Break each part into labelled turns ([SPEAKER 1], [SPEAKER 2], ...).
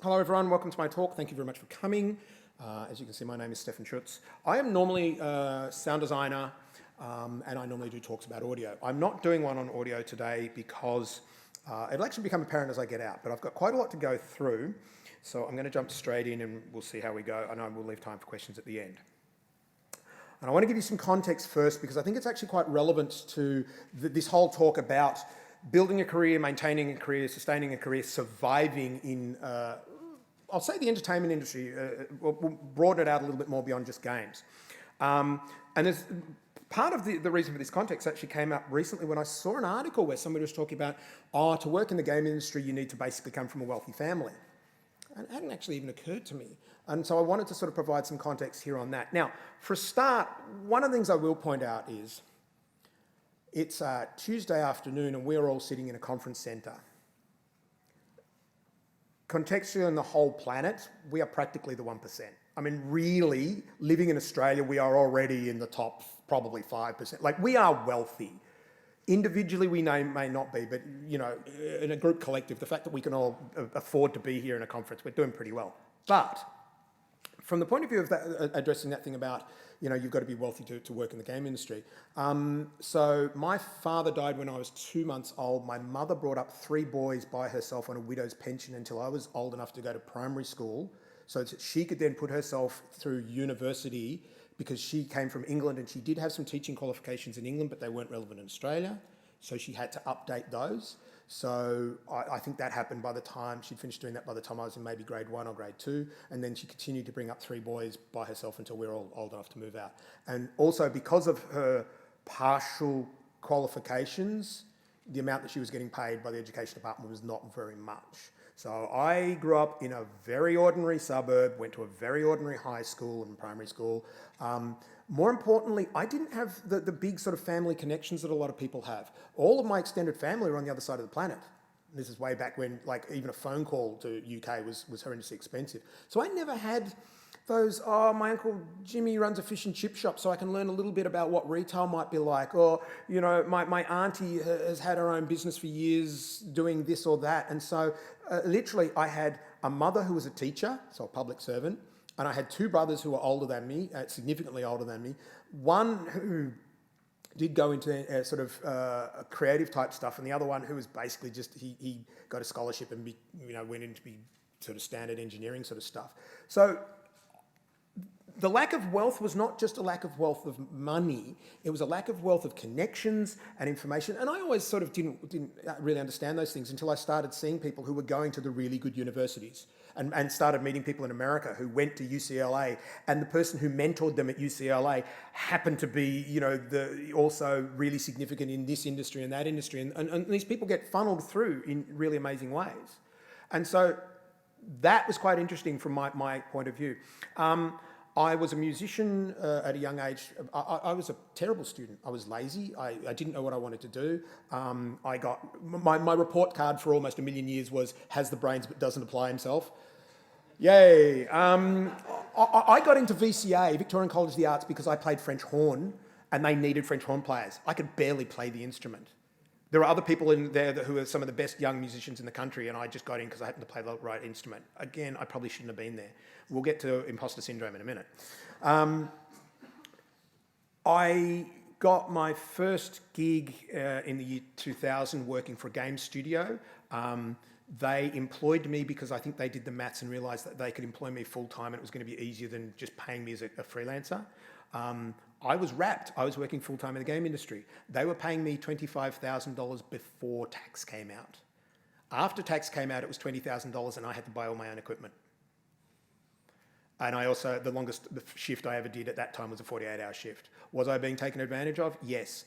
[SPEAKER 1] Hello everyone, welcome to my talk. Thank you very much for coming. As you can see, my name is Stephan Schütze. I am normally a sound designer and I normally do talks about audio. I'm not doing one on audio today because it'll actually become apparent as I get out, but I've got quite a lot to go through, so I'm going to jump straight in and we'll see how we go, and I will leave time for questions at the end. And I want to give you some context first because I think it's actually quite relevant to this whole talk about building a career, maintaining a career, sustaining a career, surviving in, I'll say the entertainment industry. We'll broaden it out a little bit more beyond just games. And there's part of the reason for this context actually came up recently when I saw an article where somebody was talking about, to work in the game industry, you need to basically come from a wealthy family. And it hadn't actually even occurred to me. And so I wanted to sort of provide some context here on that. Now, for a start, one of the things I will point out is it's Tuesday afternoon and we're all sitting in a conference centre. Contextually on the whole planet, we are practically the 1%. I mean, really, living in Australia, we are already in the top probably 5%. Like, we are wealthy. Individually, we may not be, but, you know, in a group collective, the fact that we can all afford to be here in a conference, we're doing pretty well. But from the point of view of that, addressing that thing about, you know, you've got to be wealthy to work in the game industry. So my father died when I was 2 months old. My mother brought up 3 boys by herself on a widow's pension until I was old enough to go to primary school, so that she could then put herself through university, because she came from England and she did have some teaching qualifications in England, but they weren't relevant in Australia. So she had to update those. So I think that happened by the time she'd finished doing that by the time I was in maybe grade 1 or grade 2. And then she continued to bring up 3 boys by herself until we were all old enough to move out. And also because of her partial qualifications, the amount that she was getting paid by the education department was not very much. So I grew up in a very ordinary suburb, went to a very ordinary high school and primary school. More importantly, I didn't have the big sort of family connections that a lot of people have. All of my extended family were on the other side of the planet. This is way back when, like, even a phone call to UK was horrendously expensive. So I never had those, my Uncle Jimmy runs a fish and chip shop so I can learn a little bit about what retail might be like. Or, you know, my auntie has had her own business for years doing this or that. And so literally I had a mother who was a teacher, so a public servant, and I had 2 brothers who were older than me, significantly older than me. One who did go into sort of creative type stuff, and the other one who was basically just, he got a scholarship and went into be sort of standard engineering sort of stuff. So the lack of wealth was not just a lack of wealth of money, it was a lack of wealth of connections and information. And I always sort of didn't really understand those things until I started seeing people who were going to the really good universities and started meeting people in America who went to UCLA, and the person who mentored them at UCLA happened to be, you know, also really significant in this industry and that industry. And these people get funneled through in really amazing ways. And so that was quite interesting from my point of view. I was a musician at a young age. I was a terrible student. I was lazy. I didn't know what I wanted to do. I got my report card for almost 1 million years was, has the brains but doesn't apply himself. Yay. I got into VCA, Victorian College of the Arts, because I played French horn and they needed French horn players. I could barely play the instrument. There are other people in there who are some of the best young musicians in the country, and I just got in because I happened to play the right instrument. Again, I probably shouldn't have been there. We'll get to imposter syndrome in a minute. I got my first gig in the year 2000 working for a game studio. They employed me because I think they did the maths and realised that they could employ me full-time and it was going to be easier than just paying me as a freelancer. I was wrapped. I was working full-time in the game industry. They were paying me $25,000 before tax came out. After tax came out, it was $20,000 and I had to buy all my own equipment. And I also, the shift I ever did at that time was a 48-hour shift. Was I being taken advantage of? Yes.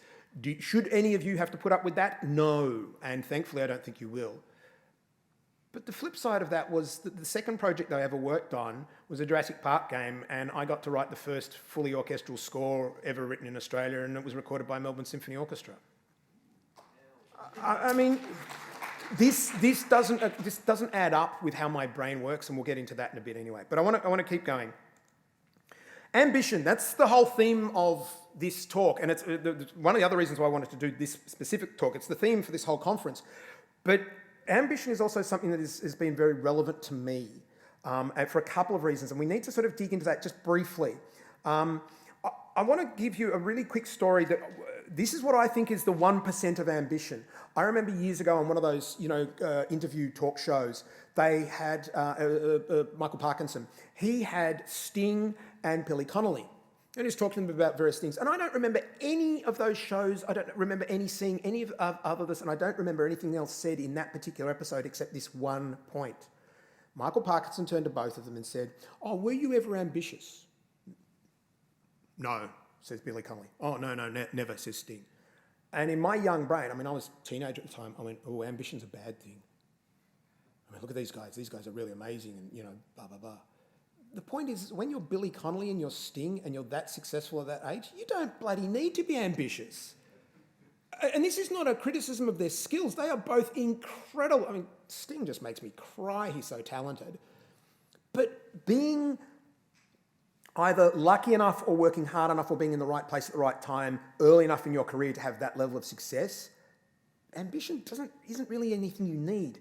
[SPEAKER 1] Should any of you have to put up with that? No. And thankfully, I don't think you will. But the flip side of that was that the second project I ever worked on was a Jurassic Park game, and I got to write the first fully orchestral score ever written in Australia, and it was recorded by Melbourne Symphony Orchestra. I mean, this doesn't add up with how my brain works, and we'll get into that in a bit anyway. But I want to keep going. Ambition, that's the whole theme of this talk, and it's one of the other reasons why I wanted to do this specific talk. It's the theme for this whole conference. But ambition is also something that has been very relevant to me and for a couple of reasons, and we need to sort of dig into that just briefly. I want to give you a really quick story that this is what I think is the 1% of ambition. I remember years ago on one of those, interview talk shows, they had Michael Parkinson. He had Sting and Billy Connolly. And he was talking to them about various things. And I don't remember any of those shows. I don't remember seeing any of other this, and I don't remember anything else said in that particular episode except this one point. Michael Parkinson turned to both of them and said, "Oh, were you ever ambitious?" "No," says Billy Connolly. "Oh, no, never," says Sting. And in my young brain, I was a teenager at the time, I went, "Oh, ambition's a bad thing. Look at these guys. These guys are really amazing," and, blah, blah, blah. The point is, when you're Billy Connolly and you're Sting and you're that successful at that age, you don't bloody need to be ambitious. And this is not a criticism of their skills. They are both incredible. Sting just makes me cry. He's so talented. But being either lucky enough or working hard enough or being in the right place at the right time early enough in your career to have that level of success, ambition isn't really anything you need.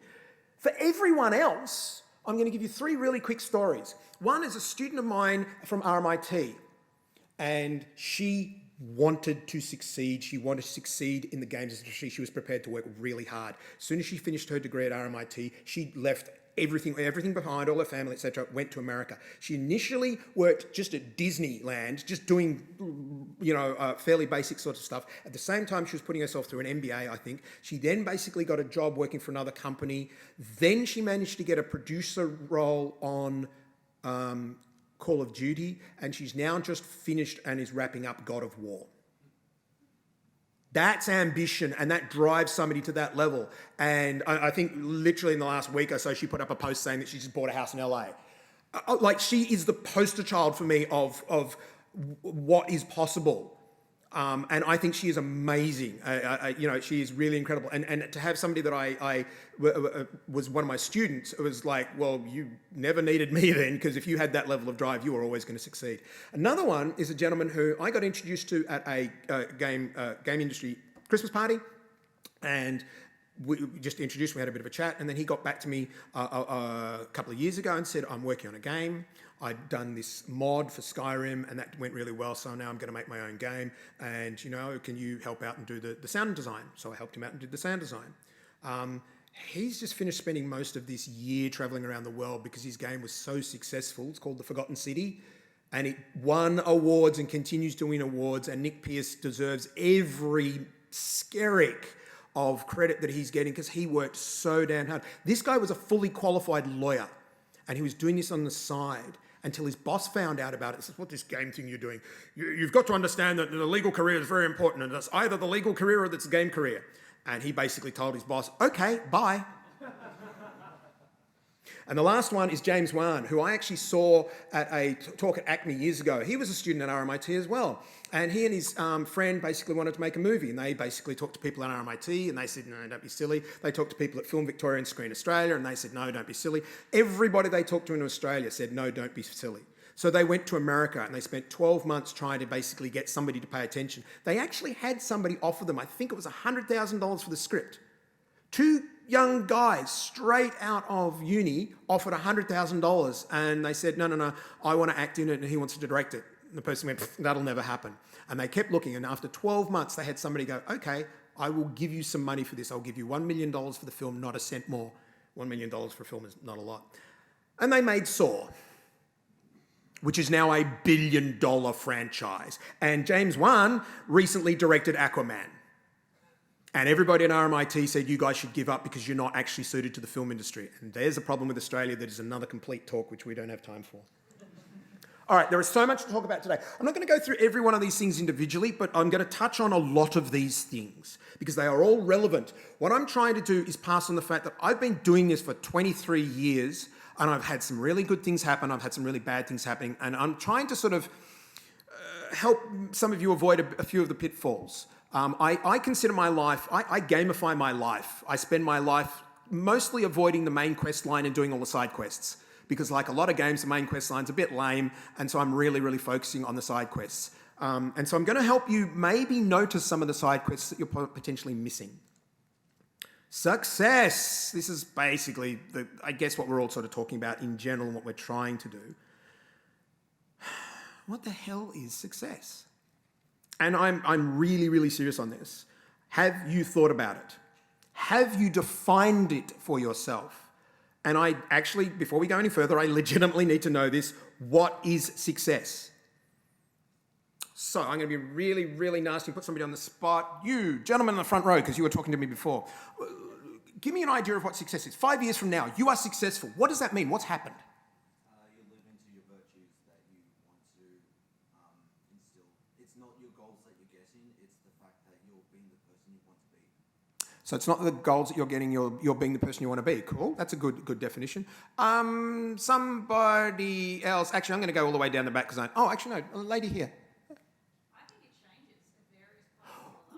[SPEAKER 1] For everyone else, I'm going to give you 3 really quick stories. One is a student of mine from RMIT, and she wanted to succeed. She wanted to succeed in the games industry. She was prepared to work really hard. As soon as she finished her degree at RMIT, she left everything behind, all her family, etc., went to America. She initially worked just at Disneyland, just doing, fairly basic sorts of stuff. At the same time, she was putting herself through an MBA, I think. She then basically got a job working for another company. Then she managed to get a producer role on Call of Duty, and she's now just finished and is wrapping up God of War. That's ambition, and that drives somebody to that level. And I think literally in the last week or so, she put up a post saying that she just bought a house in LA. She is the poster child for me of what is possible. And I think she is amazing. She is really incredible. And to have somebody that I was one of my students, it was like, well, you never needed me then, because if you had that level of drive, you were always going to succeed. Another one is a gentleman who I got introduced to at a game industry Christmas party, and we just introduced, we had a bit of a chat, and then he got back to me a couple of years ago and said, "I'm working on a game. I'd done this mod for Skyrim, and that went really well, so now I'm going to make my own game, and, can you help out and do the sound design?" So I helped him out and did the sound design. He's just finished spending most of this year travelling around the world because his game was so successful. It's called The Forgotten City, and it won awards and continues to win awards, and Nick Pierce deserves every skerrick of credit that he's getting because he worked so damn hard. This guy was a fully qualified lawyer, and he was doing this on the side until his boss found out about it. He says, "What this game thing you're doing? You've got to understand that the legal career is very important, and it's either the legal career or it's the game career." And he basically told his boss, "Okay, bye." And the last one is James Wan, who I actually saw at a talk at Acme years ago. He was a student at RMIT as well. And he and his friend basically wanted to make a movie. And they basically talked to people at RMIT and they said, "No, don't be silly." They talked to people at Film Victoria and Screen Australia and they said, "No, don't be silly." Everybody they talked to in Australia said, "No, don't be silly." So they went to America and they spent 12 months trying to basically get somebody to pay attention. They actually had somebody offer them, I think it was $100,000 for the script. 2 young guys straight out of uni offered $100,000 and they said, no, I want to act in it and he wants to direct it. And the person went, "That'll never happen." And they kept looking, and after 12 months they had somebody go, "Okay, I will give you some money for this. I'll give you $1 million for the film, not a cent more." $1 million for a film is not a lot. And they made Saw, which is now a $1 billion franchise. And James Wan recently directed Aquaman. And everybody at RMIT said, "You guys should give up because you're not actually suited to the film industry." And there's a problem with Australia that is another complete talk, which we don't have time for. All right, there is so much to talk about today. I'm not going to go through every one of these things individually, but I'm going to touch on a lot of these things because they are all relevant. What I'm trying to do is pass on the fact that I've been doing this for 23 years and I've had some really good things happen. I've had some really bad things happening. And I'm trying to sort of help some of you avoid a few of the pitfalls. I consider my life, I gamify my life. I spend my life mostly avoiding the main quest line and doing all the side quests. Because like a lot of games, the main quest line's a bit lame, and so I'm really, really focusing on the side quests. And so I'm going to help you maybe notice some of the side quests that you're potentially missing. Success. This is basically, I guess, what we're all sort of talking about in general and what we're trying to do. What the hell is success? And I'm really, really serious on this. Have you thought about it? Have you defined it for yourself? And I actually, before we go any further, I legitimately need to know this. What is success? So I'm going to be really, really nasty and put somebody on the spot. You, gentleman in the front row, because you were talking to me before. Give me an idea of what success is. 5 years from now, you are successful. What does that mean? What's happened?
[SPEAKER 2] You live into your virtues that you want to instill. It's not your goals that you're getting, it's the fact that you're being the person you want to be.
[SPEAKER 1] So it's not the goals that you're getting, you're being the person you want to be. Cool. That's a good definition. Somebody else. Actually, I'm going to go all the way down the back because actually, no, a lady here.
[SPEAKER 3] I think it changes. It varies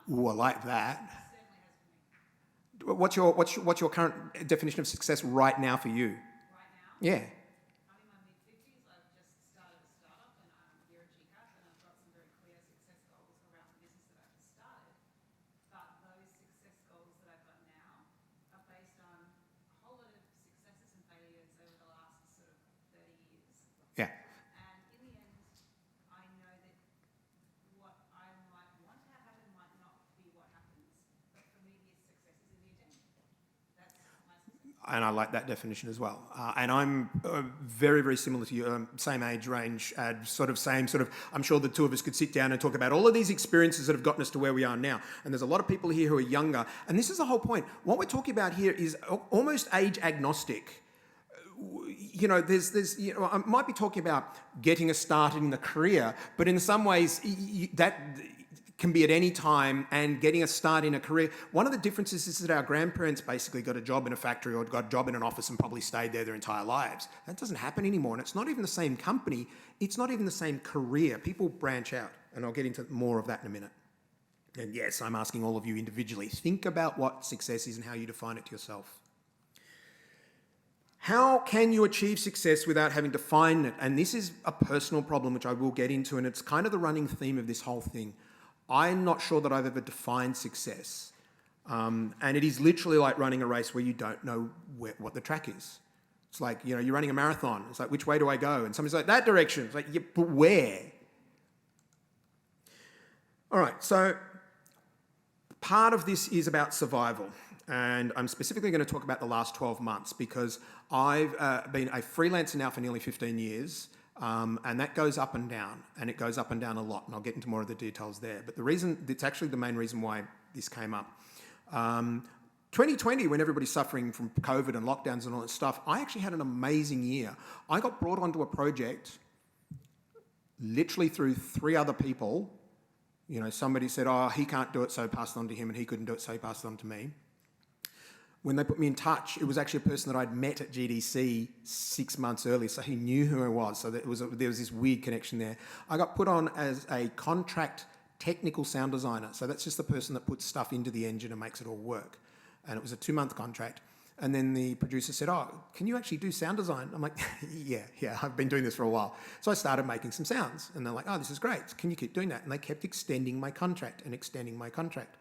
[SPEAKER 3] from your life.
[SPEAKER 1] Ooh, I like that.
[SPEAKER 3] It certainly has for me.
[SPEAKER 1] What's your current definition of success right now for you?
[SPEAKER 3] Right now,
[SPEAKER 1] Yeah.
[SPEAKER 3] I'm in my mid-50s. I've just started a startup and I'm here at GCAP and I've got some very clear success goals around the business that I've just started. But those success goals that I've got now are based on a whole lot of successes and failures over the last sort of 30 years.
[SPEAKER 1] Yeah.
[SPEAKER 3] And in the end, I know that what I might want to have happen might not be what happens. But for me, the success is in the agenda. That's my success.
[SPEAKER 1] And I like that definition as well. And I'm very, very similar to you, same age range, I'm sure the two of us could sit down and talk about all of these experiences that have gotten us to where we are now. And there's a lot of people here who are younger. And this is the whole point. What we're talking about here is almost age agnostic. I might be talking about getting us started in the career, but in some ways that can be at any time, and getting a start in a career. One of the differences is that our grandparents basically got a job in a factory or got a job in an office and probably stayed there their entire lives. That doesn't happen anymore, and it's not even the same company. It's not even the same career. People branch out, and I'll get into more of that in a minute. And yes, I'm asking all of you individually, think about what success is and how you define it to yourself. How can you achieve success without having to define it? And this is a personal problem, which I will get into, and it's kind of the running theme of this whole thing. I'm not sure that I've ever defined success. And it is literally like running a race where you don't know what the track is. It's like, you're running a marathon. It's like, which way do I go? And somebody's like, that direction. It's like, yeah, but where? All right, so part of this is about survival. And I'm specifically going to talk about the last 12 months because I've been a freelancer now for nearly 15 years. And that goes up and down, and it goes up and down a lot, and I'll get into more of the details there. But it's actually the main reason why this came up. 2020, when everybody's suffering from COVID and lockdowns and all that stuff, I actually had an amazing year. I got brought onto a project literally through 3 other people. Somebody said, he can't do it, so I passed it on to him, and he couldn't do it, so he passed it on to me. When they put me in touch, it was actually a person that I'd met at GDC 6 months earlier, so he knew who I was. So there was this weird connection there. I got put on as a contract technical sound designer. So that's just the person that puts stuff into the engine and makes it all work. And it was a 2-month contract. And then the producer said, can you actually do sound design? I'm like, yeah, I've been doing this for a while. So I started making some sounds. And they're like, this is great. Can you keep doing that? And they kept extending my contract and extending my contract.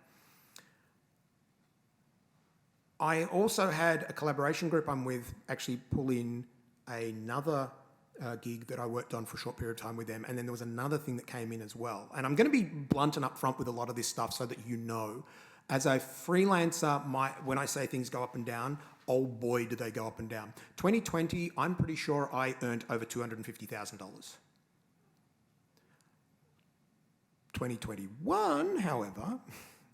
[SPEAKER 1] I also had a collaboration group I'm with actually pull in another gig that I worked on for a short period of time with them, and then there was another thing that came in as well. And I'm going to be blunt and upfront with a lot of this stuff so that you know. As a freelancer, when I say things go up and down, oh boy, do they go up and down. 2020, I'm pretty sure I earned over $250,000. 2021, however,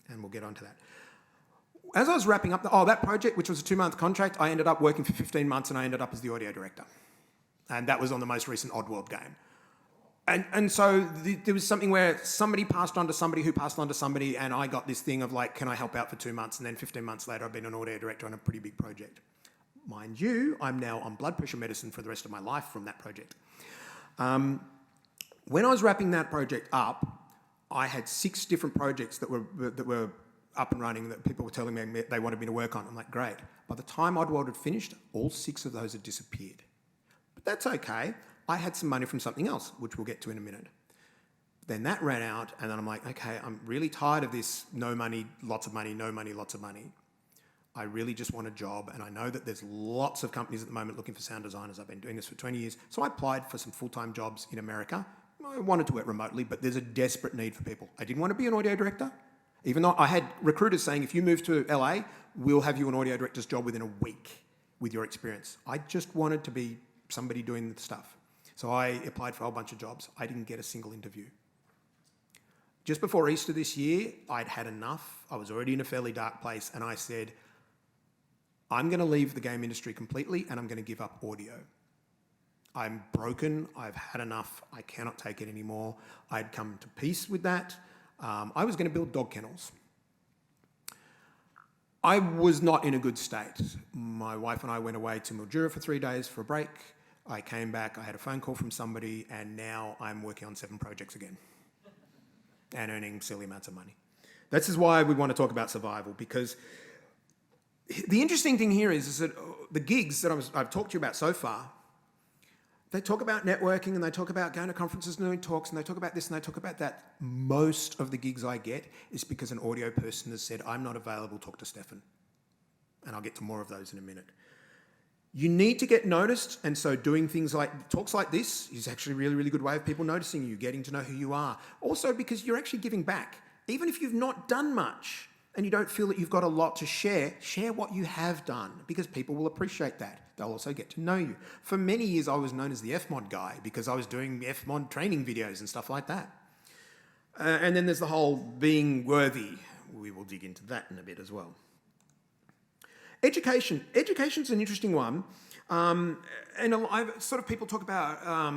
[SPEAKER 1] and we'll get onto that. As I was wrapping up that project, which was a 2-month contract, I ended up working for 15 months and I ended up as the audio director. And that was on the most recent Oddworld game. And so there was something where somebody passed on to somebody who passed on to somebody, and I got this thing of like, can I help out for 2 months? And then 15 months later, I've been an audio director on a pretty big project. Mind you, I'm now on blood pressure medicine for the rest of my life from that project. When I was wrapping that project up, I had 6 different projects that were up and running that people were telling me they wanted me to work on. I'm like, great. By the time Oddworld had finished, all 6 of those had disappeared. But that's okay. I had some money from something else, which we'll get to in a minute. Then that ran out, and then I'm like, okay, I'm really tired of this no money, lots of money, no money, lots of money. I really just want a job, and I know that there's lots of companies at the moment looking for sound designers. I've been doing this for 20 years. So I applied for some full-time jobs in America. I wanted to work remotely, but there's a desperate need for people. I didn't want to be an audio director, even though I had recruiters saying, if you move to LA, we'll have you an audio director's job within a week with your experience. I just wanted to be somebody doing the stuff. So I applied for a whole bunch of jobs. I didn't get a single interview. Just before Easter this year, I'd had enough. I was already in a fairly dark place, and I said, I'm going to leave the game industry completely, and I'm going to give up audio. I'm broken. I've had enough. I cannot take it anymore. I'd come to peace with that. I was going to build dog kennels. I was not in a good state. My wife and I went away to Mildura for 3 days for a break. I came back, I had a phone call from somebody, and now I'm working on 7 projects again and earning silly amounts of money. This is why we want to talk about survival, because the interesting thing here is that the gigs that I've talked to you about so far, they talk about networking, and they talk about going to conferences and doing talks, and they talk about this and they talk about that. Most of the gigs I get is because an audio person has said, I'm not available, talk to Stephan. And I'll get to more of those in a minute. You need to get noticed, and so doing things like talks like this is actually a really, really good way of people noticing you, getting to know who you are. Also because you're actually giving back. Even if you've not done much and you don't feel that you've got a lot to share, share what you have done, because people will appreciate that. They'll also get to know you. For many years, I was known as the FMod guy because I was doing FMod training videos and stuff like that. And then there's the whole being worthy. We will dig into that in a bit as well. Education. Education's an interesting one. And sort of people talk about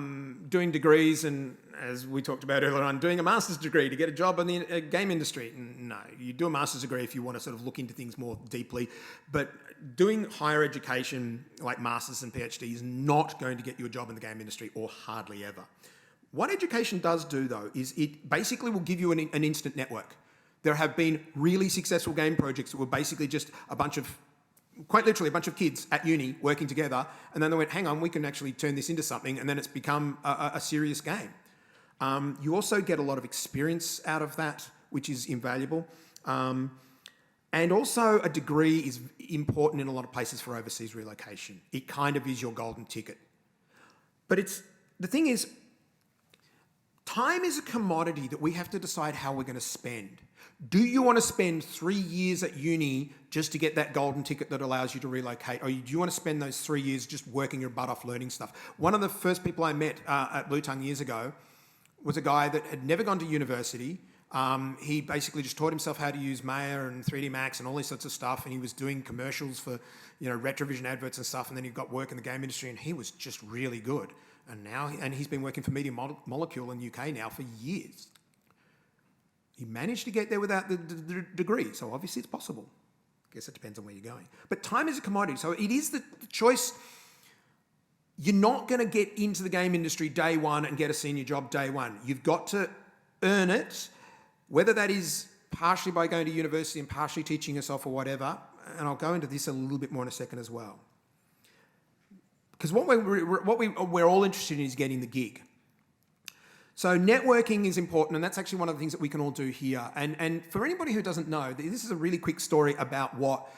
[SPEAKER 1] doing degrees, and as we talked about earlier on, doing a master's degree to get a job in the game industry. No, you do a master's degree if you want to sort of look into things more deeply, but doing higher education like masters and PhD is not going to get you a job in the game industry, or hardly ever. What education does do, though, is it basically will give you an instant network. There have been really successful game projects that were basically just quite literally a bunch of kids at uni working together, and then they went, hang on, we can actually turn this into something, and then it's become a serious game. You also get a lot of experience out of that, which is invaluable. And also a degree is important in a lot of places for overseas relocation. It kind of is your golden ticket. But the thing is, time is a commodity that we have to decide how we're going to spend. Do you want to spend 3 years at uni just to get that golden ticket that allows you to relocate? Or do you want to spend those 3 years just working your butt off learning stuff? One of the first people I met at Blue Tongue years ago was a guy that had never gone to university. He basically just taught himself how to use Maya and 3D Max and all these sorts of stuff. And he was doing commercials for, Retrovision adverts and stuff. And then he got work in the game industry, and he was just really good. And he's been working for Media Molecule in the UK now for years. He managed to get there without the degree, so obviously it's possible. I guess it depends on where you're going. But time is a commodity, so it is the choice. You're not going to get into the game industry day one and get a senior job day one. You've got to earn it, whether that is partially by going to university and partially teaching yourself or whatever, and I'll go into this a little bit more in a second as well. Because what we're all interested in is getting the gig. So networking is important, and that's actually one of the things that we can all do here. And for anybody who doesn't know, this is a really quick story about what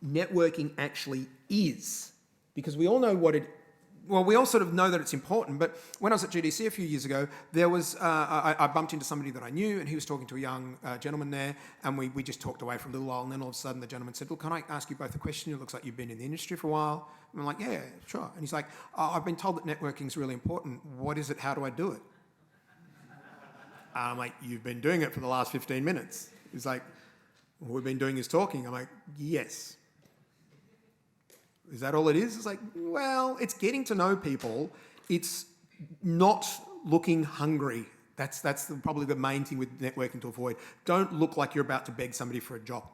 [SPEAKER 1] networking actually is. Because we all know we all sort of know that it's important, but when I was at GDC a few years ago, there was, I bumped into somebody that I knew, and he was talking to a young gentleman there, and we just talked away for a little while, and then all of a sudden the gentleman said, look, can I ask you both a question? It looks like you've been in the industry for a while. And I'm like, yeah, sure. And he's like, I've been told that networking is really important. What is it? How do I do it? I'm like, you've been doing it for the last 15 minutes. He's like, all we've been doing is talking. I'm like, yes. Is that all it is? It's like, well, it's getting to know people. It's not looking hungry. That's probably the main thing with networking to avoid. Don't look like you're about to beg somebody for a job.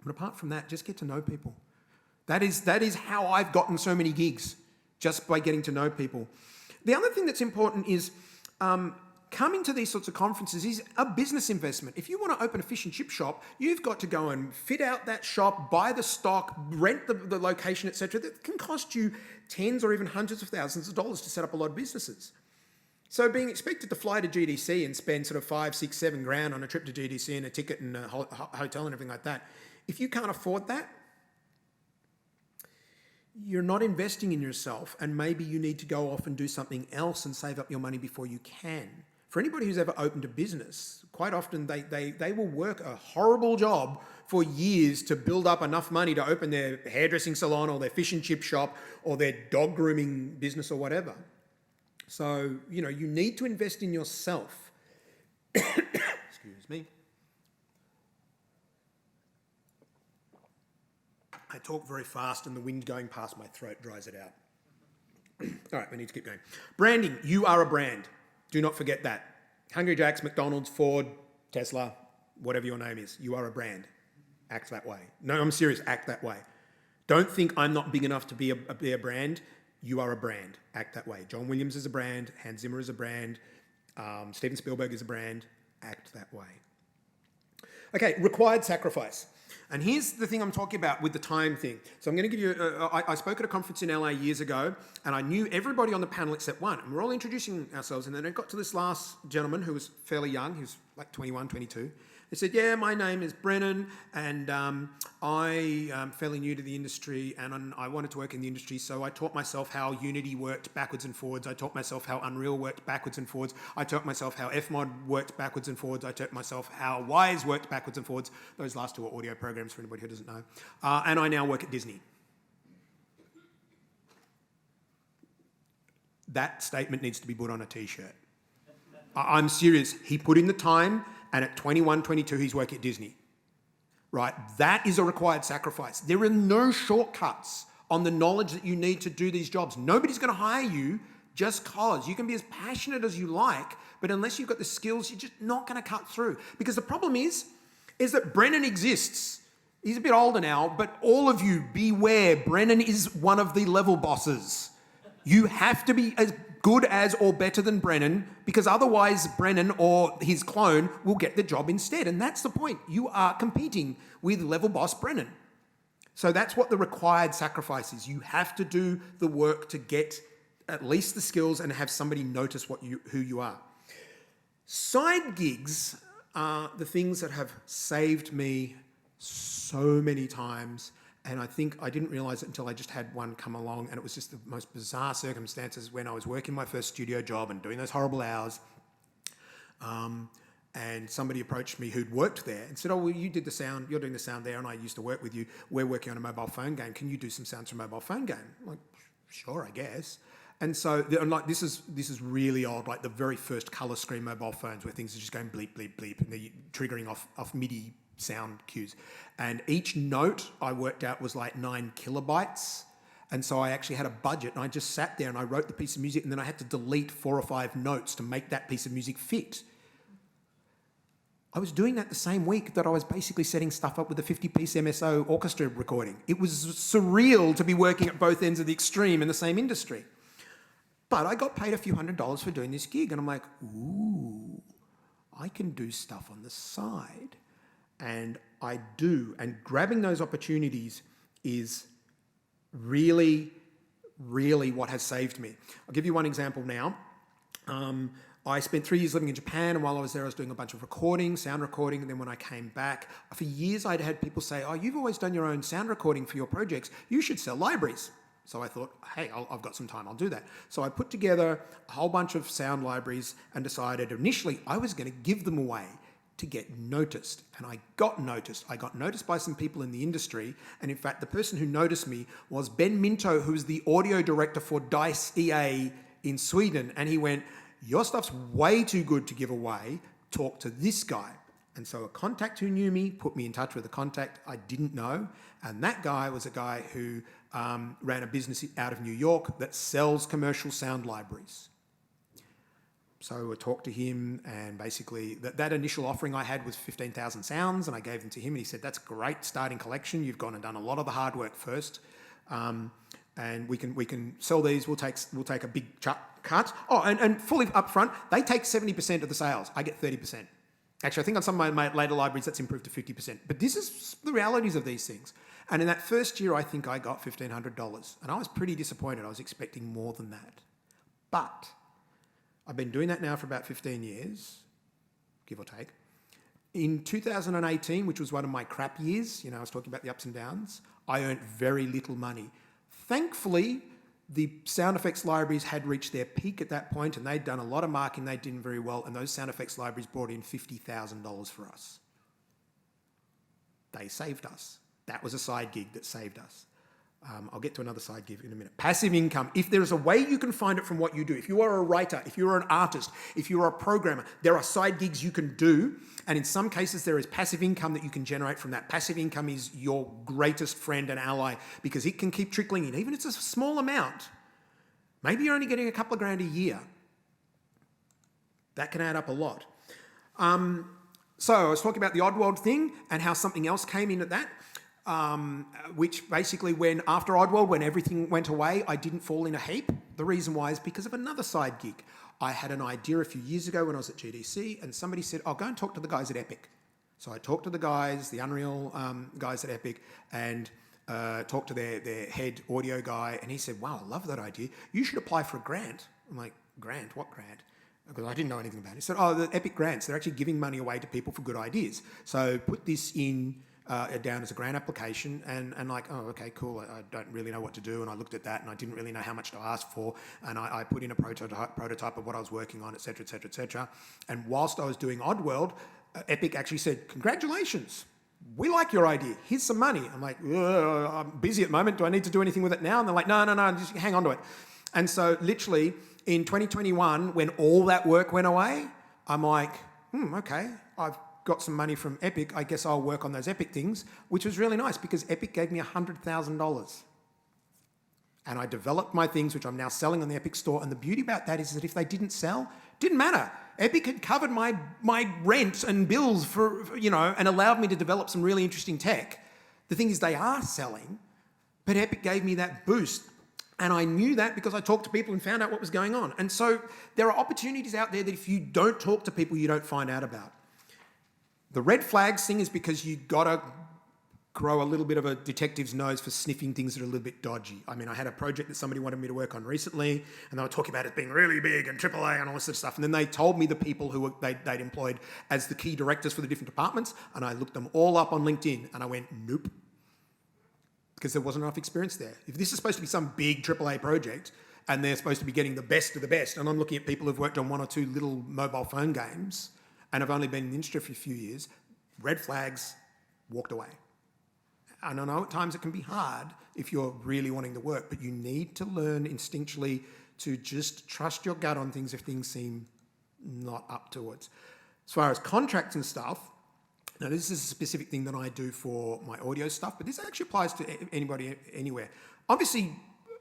[SPEAKER 1] But apart from that, just get to know people. That is how I've gotten so many gigs, just by getting to know people. The other thing that's important is coming to these sorts of conferences is a business investment. If you want to open a fish and chip shop, you've got to go and fit out that shop, buy the stock, rent the location, etc. That can cost you tens or even hundreds of thousands of dollars to set up a lot of businesses. So being expected to fly to GDC and spend sort of 5, 6, 7 grand on a trip to GDC and a ticket and a hotel and everything like that, if you can't afford that, you're not investing in yourself, and maybe you need to go off and do something else and save up your money before you can. For anybody who's ever opened a business, quite often they will work a horrible job for years to build up enough money to open their hairdressing salon or their fish and chip shop or their dog grooming business or whatever. So, you need to invest in yourself. Excuse me. I talk very fast and the wind going past my throat dries it out. All right, we need to keep going. Branding. You are a brand. Do not forget that. Hungry Jack's, McDonald's, Ford, Tesla, whatever your name is, you are a brand. Act that way. No, I'm serious. Act that way. Don't think I'm not big enough to be a brand. You are a brand. Act that way. John Williams is a brand. Hans Zimmer is a brand. Steven Spielberg is a brand. Act that way. Okay, required sacrifice. And here's the thing I'm talking about with the time thing. So I'm going to give you, I spoke at a conference in LA years ago, and I knew everybody on the panel except one. And we're all introducing ourselves, and then it got to this last gentleman who was fairly young. He was like 21, 22. He said, yeah, my name is Brennan, and I am fairly new to the industry, and I wanted to work in the industry, so I taught myself how Unity worked backwards and forwards. I taught myself how Unreal worked backwards and forwards. I taught myself how Fmod worked backwards and forwards. I taught myself how Wise worked backwards and forwards. Those last two are audio programs for anybody who doesn't know. And I now work at Disney. That statement needs to be put on a T-shirt. I'm serious. He put in the time, and at 21, 22, he's working at Disney. Right? That is a required sacrifice. There are no shortcuts on the knowledge that you need to do these jobs. Nobody's going to hire you just cause. You can be as passionate as you like, but unless you've got the skills, you're just not going to cut through. Because the problem is that Brennan exists. He's a bit older now, but all of you, beware. Brennan is one of the level bosses. You have to be as good as or better than Brennan, because otherwise Brennan or his clone will get the job instead. And that's the point. You are competing with level boss Brennan. So that's what the required sacrifice is. You have to do the work to get at least the skills and have somebody notice who you are. Side gigs are the things that have saved me so many times. And I think I didn't realise it until I just had one come along, and it was just the most bizarre circumstances when I was working my first studio job and doing those horrible hours. And somebody approached me who'd worked there and said, oh, well, you did the sound, you're doing the sound there, and I used to work with you. We're working on a mobile phone game. Can you do some sounds for a mobile phone game? I'm like, sure, I guess. And so, I'm like, this is really old, like the very first colour screen mobile phones where things are just going bleep, bleep, bleep, and they're triggering off MIDI sound cues. And each note I worked out was like 9 kilobytes. And so I actually had a budget, and I just sat there and I wrote the piece of music, and then I had to delete 4 or 5 notes to make that piece of music fit. I was doing that the same week that I was basically setting stuff up with a 50-piece MSO orchestra recording. It was surreal to be working at both ends of the extreme in the same industry. But I got paid a few $100s for doing this gig, and I'm like, ooh, I can do stuff on the side. And I do. And grabbing those opportunities is really, really what has saved me. I'll give you one example now. I spent 3 years living in Japan, and while I was there, I was doing a bunch of recording, sound recording, and then when I came back, for years I'd had people say, oh, you've always done your own sound recording for your projects. You should sell libraries. So I thought, hey, I've got some time, I'll do that. So I put together a whole bunch of sound libraries and decided initially I was going to give them away to get noticed. And I got noticed. I got noticed by some people in the industry. And in fact, the person who noticed me was Ben Minto, who was the audio director for DICE EA in Sweden. And he went, your stuff's way too good to give away. Talk to this guy. And so a contact who knew me put me in touch with a contact I didn't know. And that guy was a guy who ran a business out of New York that sells commercial sound libraries. So I talked to him, and basically that initial offering I had was 15,000 sounds, and I gave them to him, and he said, that's great starting collection. You've gone and done a lot of the hard work first. And we can sell these. We'll take a big cut. Oh, and fully upfront, they take 70% of the sales. I get 30%. Actually, I think on some of my later libraries that's improved to 50%. But this is the realities of these things. And in that first year, I think I got $1,500. And I was pretty disappointed. I was expecting more than that. But I've been doing that now for about 15 years, give or take. In 2018, which was one of my crap years, I was talking about the ups and downs, I earned very little money. Thankfully, the sound effects libraries had reached their peak at that point and they'd done a lot of marketing, they did very well, and those sound effects libraries brought in $50,000 for us. They saved us. That was a side gig that saved us. I'll get to another side gig in a minute. Passive income. If there is a way you can find it from what you do, if you are a writer, if you're an artist, if you're a programmer, there are side gigs you can do. And in some cases, there is passive income that you can generate from that. Passive income is your greatest friend and ally because it can keep trickling in. Even if it's a small amount, maybe you're only getting a couple of grand a year. That can add up a lot. So I was talking about the Oddworld thing and how something else came in at that. Which basically after Oddworld, when everything went away, I didn't fall in a heap. The reason why is because of another side gig. I had an idea a few years ago when I was at GDC and somebody said, go and talk to the guys at Epic. So I talked to the guys, the Unreal guys at Epic, and talked to their head audio guy, and he said, wow, I love that idea. You should apply for a grant. I'm like, grant? What grant? Because I didn't know anything about it. He said, the Epic grants, they're actually giving money away to people for good ideas. So put this in down as a grant application and like, oh, okay, cool. I don't really know what to do. And I looked at that and I didn't really know how much to ask for. And I put in a prototype of what I was working on, et cetera, et cetera, et cetera. And whilst I was doing Oddworld, Epic actually said, congratulations. We like your idea. Here's some money. I'm like, I'm busy at the moment. Do I need to do anything with it now? And they're like, no, just hang on to it. And so literally in 2021, when all that work went away, I'm like, okay, I've got some money from Epic. I guess I'll work on those Epic things, which was really nice because Epic gave me $100,000. And I developed my things, which I'm now selling on the Epic store. And the beauty about that is that if they didn't sell, didn't matter. Epic had covered my rent and bills for and allowed me to develop some really interesting tech. The thing is, they are selling, but Epic gave me that boost. And I knew that because I talked to people and found out what was going on. And so there are opportunities out there that if you don't talk to people, you don't find out about. The red flags thing is because you got to grow a little bit of a detective's nose for sniffing things that are a little bit dodgy. I mean, I had a project that somebody wanted me to work on recently, and they were talking about it being really big and AAA and all this sort of stuff. And then they told me the people who they'd employed as the key directors for the different departments, and I looked them all up on LinkedIn, and I went, nope, because there wasn't enough experience there. If this is supposed to be some big AAA project, and they're supposed to be getting the best of the best, and I'm looking at people who've worked on one or two little mobile phone games, and I've only been in the industry for a few years, red flags, walked away. And I know at times it can be hard if you're really wanting to work, but you need to learn instinctually to just trust your gut on things if things seem not up to it. As far as contracts and stuff, now this is a specific thing that I do for my audio stuff, but this actually applies to anybody, anywhere. Obviously,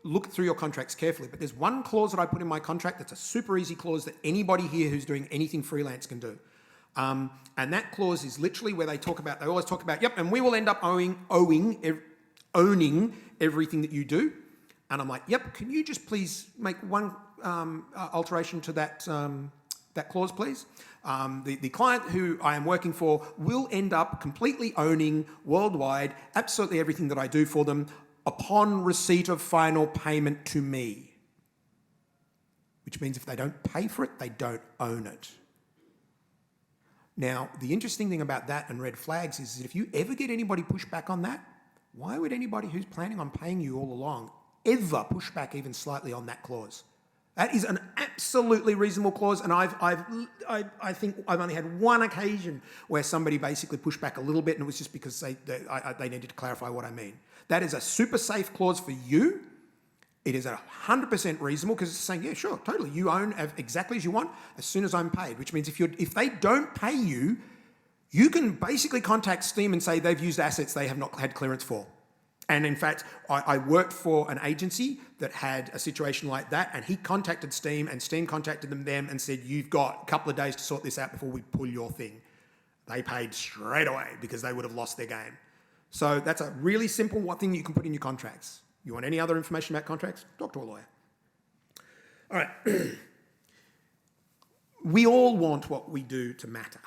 [SPEAKER 1] look through your contracts carefully, but there's one clause that I put in my contract that's a super easy clause that anybody here who's doing anything freelance can do. And that clause is literally where they always talk about, yep, and we will end up owning everything that you do. And I'm like, yep, can you just please make one alteration to that clause, please? The client who I am working for will end up completely owning worldwide absolutely everything that I do for them upon receipt of final payment to me. Which means if they don't pay for it, they don't own it. Now, the interesting thing about that and red flags is that if you ever get anybody push back on that, why would anybody who's planning on paying you all along ever push back even slightly on that clause? That is an absolutely reasonable clause, and I think I've only had one occasion where somebody basically pushed back a little bit, and it was just because they needed to clarify what I mean. That is a super safe clause for you. It is 100% reasonable because it's saying, yeah, sure, totally. You own exactly as you want as soon as I'm paid, which means if they don't pay you, you can basically contact Steam and say they've used assets they have not had clearance for. And in fact, I worked for an agency that had a situation like that, and he contacted Steam, and Steam contacted them and said, you've got a couple of days to sort this out before we pull your thing. They paid straight away because they would have lost their game. So that's a really simple thing that you can put in your contracts. You want any other information about contracts? Talk to a lawyer. All right. We all want what we do to matter.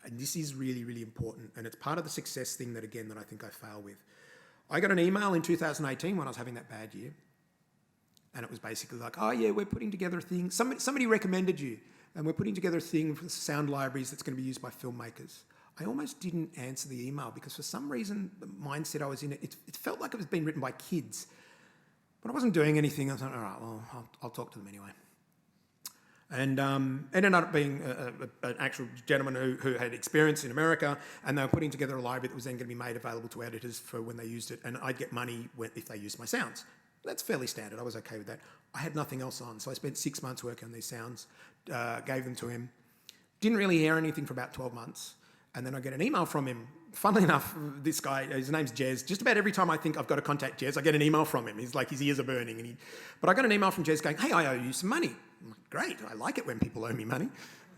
[SPEAKER 1] And this is really, really important. And it's part of the success thing that I think I fail with. I got an email in 2018 when I was having that bad year. And it was basically like, oh yeah, we're putting together a thing. Somebody recommended you. And we're putting together a thing for sound libraries that's going to be used by filmmakers. I almost didn't answer the email because for some reason the mindset I was in, it felt like it was being written by kids. But I wasn't doing anything. I was like, all right, well, I'll talk to them anyway. And ended up being an actual gentleman who had experience in America, and they were putting together a library that was then going to be made available to editors for when they used it, and I'd get money if they used my sounds. That's fairly standard. I was okay with that. I had nothing else on, so I spent 6 months working on these sounds, gave them to him. Didn't really hear anything for about 12 months, and then I get an email from him. Funnily enough, this guy, his name's Jez. Just about every time I think I've got to contact Jez, I get an email from him. He's like, his ears are burning. But I got an email from Jez going, hey, I owe you some money. I'm like, great, I like it when people owe me money,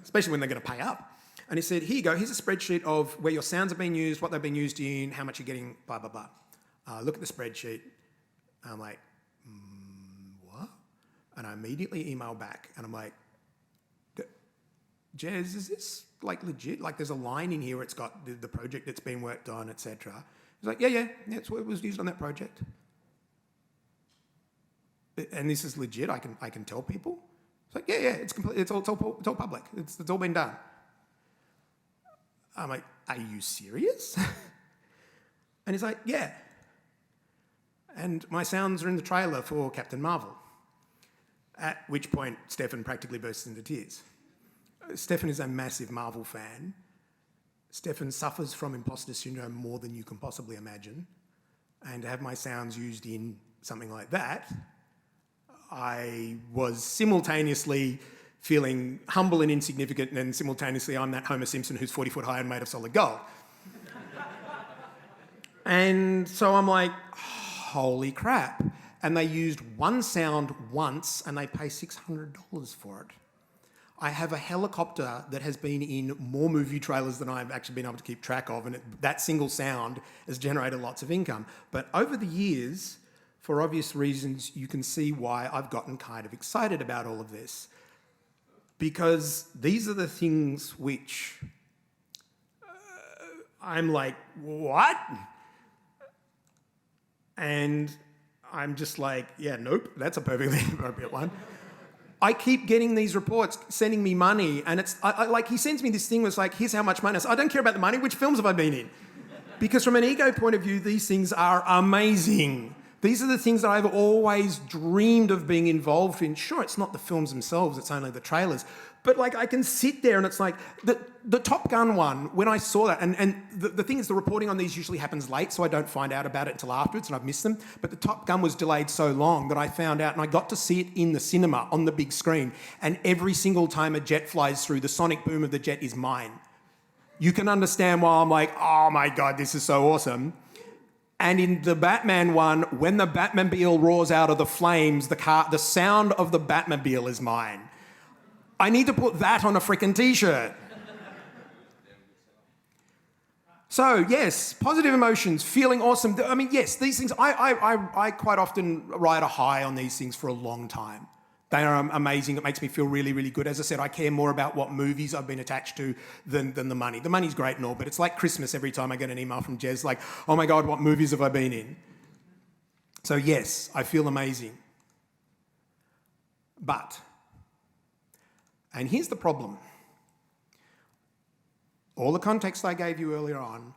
[SPEAKER 1] especially when they're going to pay up. And he said, here you go, here's a spreadsheet of where your sounds are being used, what they've been used in, how much you're getting, blah, blah, blah. Look at the spreadsheet. I'm like, what? And I immediately email back, and I'm like, Jez, is this like legit? Like there's a line in here, it's got the project that's been worked on, etc. He's like, yeah, that's what was used on that project. And this is legit, I can tell people. It's like, yeah, it's complete, it's all public. It's all been done. I'm like, are you serious? And he's like, yeah. And my sounds are in the trailer for Captain Marvel. At which point, Stephan practically bursts into tears. Stephan is a massive Marvel fan. Stephan suffers from imposter syndrome more than you can possibly imagine. And to have my sounds used in something like that, I was simultaneously feeling humble and insignificant, and then simultaneously I'm that Homer Simpson who's 40 foot high and made of solid gold. And so I'm like, holy crap. And they used one sound once and they pay $600 for it. I have a helicopter that has been in more movie trailers than I've actually been able to keep track of, and that single sound has generated lots of income. But over the years, for obvious reasons, you can see why I've gotten kind of excited about all of this. Because these are the things which I'm like, what? And I'm just like, yeah, nope, that's a perfectly appropriate one. I keep getting these reports sending me money, and it's like he sends me this thing that's like, here's how much money. I say, I don't care about the money, which films have I been in? Because from an ego point of view, these things are amazing. These are the things that I've always dreamed of being involved in. Sure, it's not the films themselves, it's only the trailers. But like I can sit there and it's like, the Top Gun one, when I saw that, and the thing is the reporting on these usually happens late, so I don't find out about it until afterwards and I've missed them. But the Top Gun was delayed so long that I found out and I got to see it in the cinema on the big screen. And every single time a jet flies through, the sonic boom of the jet is mine. You can understand why I'm like, oh my God, this is so awesome. And in the Batman one, when the Batmobile roars out of the flames, the sound of the Batmobile is mine. I need to put that on a frickin' t-shirt. So yes, positive emotions, feeling awesome. I mean, yes, these things, I quite often ride a high on these things for a long time. They are amazing. It makes me feel really, really good. As I said, I care more about what movies I've been attached to than the money. The money's great and all, but it's like Christmas every time I get an email from Jez like, oh my God, what movies have I been in? So yes, I feel amazing. But, and here's the problem. All the context I gave you earlier on,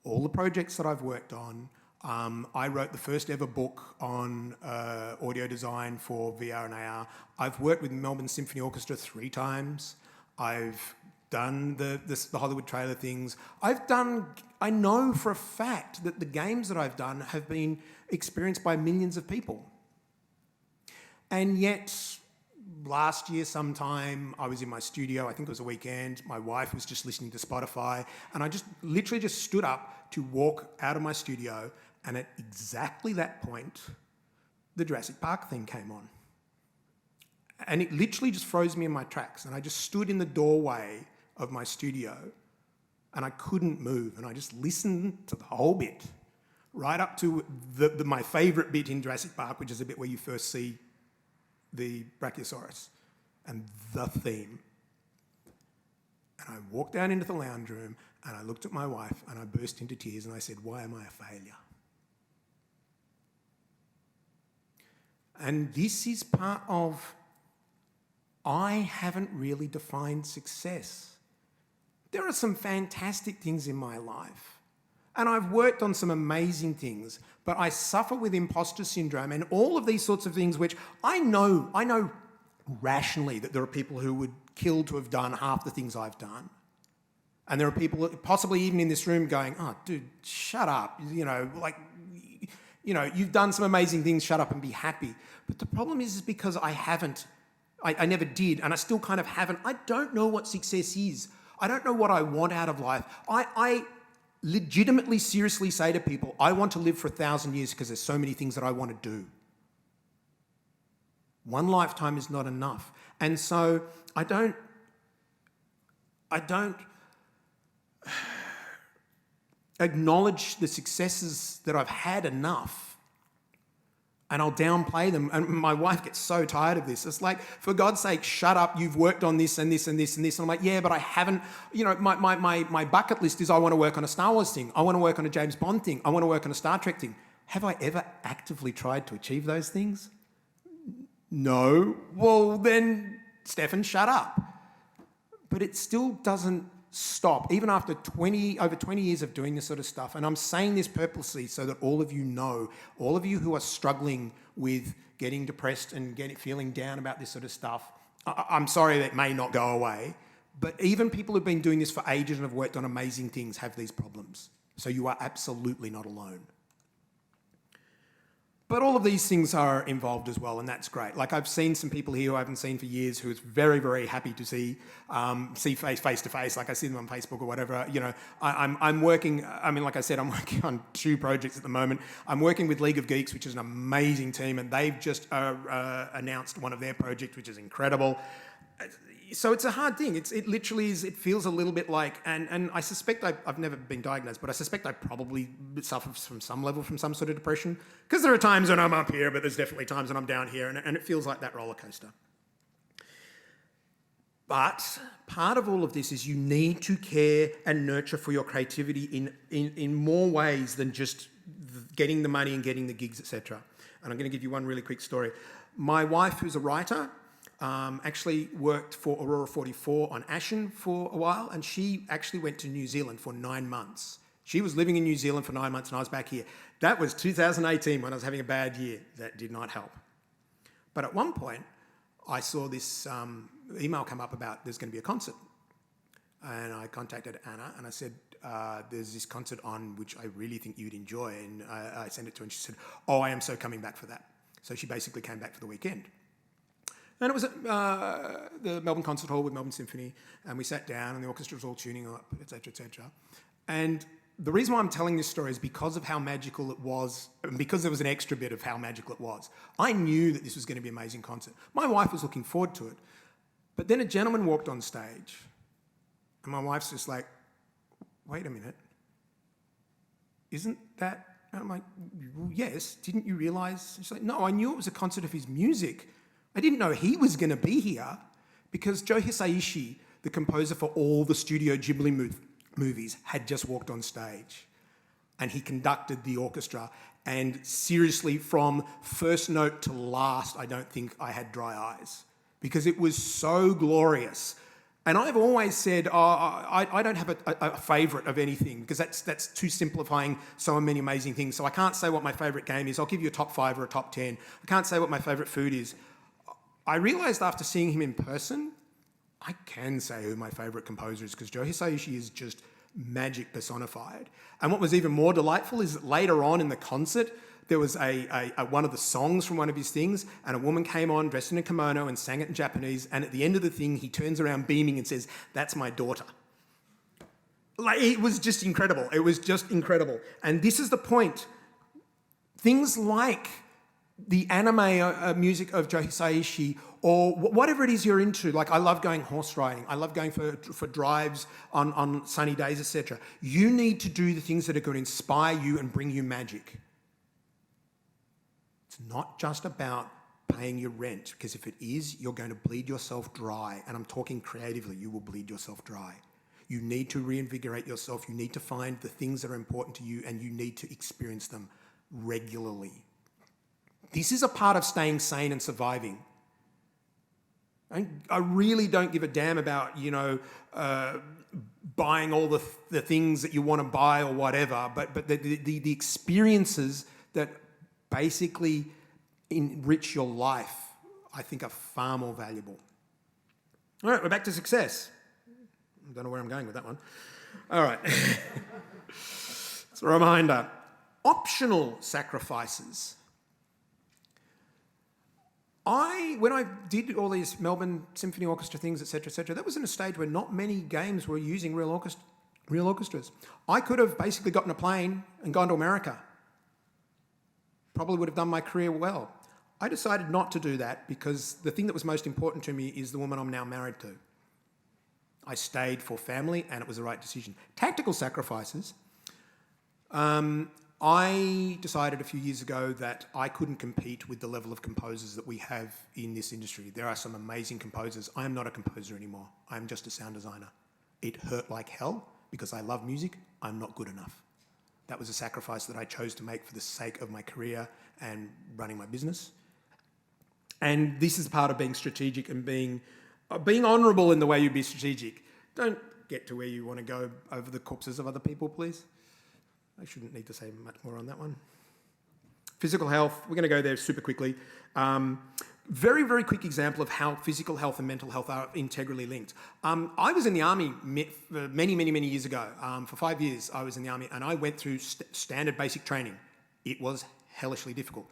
[SPEAKER 1] all the projects that I've worked on, I wrote the first ever book on audio design for VR and AR. I've worked with Melbourne Symphony Orchestra 3 times. I've done the Hollywood trailer things. I know for a fact that the games that I've done have been experienced by millions of people. And yet, last year sometime, I was in my studio, I think it was a weekend, my wife was just listening to Spotify, and I just literally just stood up to walk out of my studio, and at exactly that point, the Jurassic Park theme came on. And it literally just froze me in my tracks, and I just stood in the doorway of my studio, and I couldn't move, and I just listened to the whole bit, right up to my favourite bit in Jurassic Park, which is the bit where you first see the Brachiosaurus and the theme. And I walked down into the lounge room and I looked at my wife and I burst into tears and I said, why am I a failure? And this is part of, I haven't really defined success. There are some fantastic things in my life. And I've worked on some amazing things, but I suffer with imposter syndrome and all of these sorts of things, which I know rationally that there are people who would kill to have done half the things I've done. And there are people possibly even in this room going, oh, dude, shut up. You've done some amazing things, shut up and be happy. But the problem is because I haven't. I never did, and I still kind of haven't. I don't know what success is. I don't know what I want out of life. I legitimately, seriously say to people, I want to live for 1,000 years because there's so many things that I want to do. One lifetime is not enough. And so I don't acknowledge the successes that I've had enough, and I'll downplay them. And my wife gets so tired of this. It's like, for God's sake, shut up. You've worked on this and this and this and this. And I'm like, yeah, but I haven't. My bucket list is I want to work on a Star Wars thing. I want to work on a James Bond thing. I want to work on a Star Trek thing. Have I ever actively tried to achieve those things? No. Well, then, Stephan, shut up. But it still doesn't stop, even after over 20 years of doing this sort of stuff. And I'm saying this purposely so that all of you know, all of you who are struggling with getting depressed and feeling down about this sort of stuff, I'm sorry that may not go away, but even people who've been doing this for ages and have worked on amazing things have these problems. So you are absolutely not alone. But all of these things are involved as well, and that's great. Like, I've seen some people here who I haven't seen for years who is very, very happy to see face to face. Like, I see them on Facebook or whatever. I'm working. I mean, like I said, I'm working on 2 projects at the moment. I'm working with League of Geeks, which is an amazing team, and they've just announced one of their projects, which is incredible. So it's a hard thing. It literally is. It feels a little bit like, and I suspect I've never been diagnosed, but I suspect I probably suffer from some level from some sort of depression, because there are times when I'm up here, but there's definitely times when I'm down here, and it feels like that roller coaster. But part of all of this is you need to care and nurture for your creativity in more ways than just getting the money and getting the gigs, etc. And I'm going to give you one really quick story. My wife, who's a writer, actually worked for Aurora 44 on Ashen for a while, and she actually went to New Zealand for 9 months. She was living in New Zealand for 9 months and I was back here. That was 2018 when I was having a bad year. That did not help. But at one point, I saw this email come up about there's going to be a concert. And I contacted Anna and I said, there's this concert on which I really think you'd enjoy. And I sent it to her and she said, oh, I am so coming back for that. So she basically came back for the weekend. And it was at the Melbourne Concert Hall with Melbourne Symphony, and we sat down and the orchestra was all tuning up, etc., etc. And the reason why I'm telling this story is because of how magical it was, and because there was an extra bit of how magical it was. I knew that this was going to be an amazing concert. My wife was looking forward to it. But then a gentleman walked on stage, and my wife's just like, wait a minute, isn't that... And I'm like, well, yes, didn't you realise? She's like, no, I knew it was a concert of his music. I didn't know he was going to be here because Joe Hisaishi, the composer for all the Studio Ghibli movies, had just walked on stage and he conducted the orchestra. And seriously, from first note to last, I don't think I had dry eyes because it was so glorious. And I've always said, I don't have a favourite of anything because that's too simplifying so many amazing things. So I can't say what my favourite game is. I'll give you a top 5 or a top 10. I can't say what my favourite food is. I realised after seeing him in person, I can say who my favourite composer is because Joe Hisaishi is just magic personified. And what was even more delightful is that later on in the concert, there was one of the songs from one of his things, and a woman came on dressed in a kimono and sang it in Japanese, and at the end of the thing, he turns around beaming and says, "That's my daughter." Like, it was just incredible. It was just incredible. And this is the point. Things like the anime music of Joe Hisaishi, or whatever it is you're into. Like, I love going horse riding. I love going for drives on sunny days, etc. You need to do the things that are going to inspire you and bring you magic. It's not just about paying your rent, because if it is, you're going to bleed yourself dry. And I'm talking creatively, you will bleed yourself dry. You need to reinvigorate yourself. You need to find the things that are important to you, and you need to experience them regularly. This is a part of staying sane and surviving. I really don't give a damn about, buying all the things that you want to buy or whatever, but the experiences that basically enrich your life, I think, are far more valuable. All right, we're back to success. I don't know where I'm going with that one. All right. It's a reminder. Optional sacrifices. When I did all these Melbourne Symphony Orchestra things, etc., that was in a stage where not many games were using real orchestras. I could have basically gotten a plane and gone to America. Probably would have done my career well. I decided not to do that because the thing that was most important to me is the woman I'm now married to. I stayed for family and it was the right decision. Tactical sacrifices. I decided a few years ago that I couldn't compete with the level of composers that we have in this industry. There are some amazing composers. I am not a composer anymore. I'm just a sound designer. It hurt like hell because I love music. I'm not good enough. That was a sacrifice that I chose to make for the sake of my career and running my business. And this is part of being strategic and being honourable in the way you be strategic. Don't get to where you want to go over the corpses of other people, please. I shouldn't need to say much more on that one. Physical health, we're going to go there super quickly. Very, very quick example of how physical health and mental health are integrally linked. I was in the army many years ago. For 5 years, I was in the army and I went through standard basic training. It was hellishly difficult.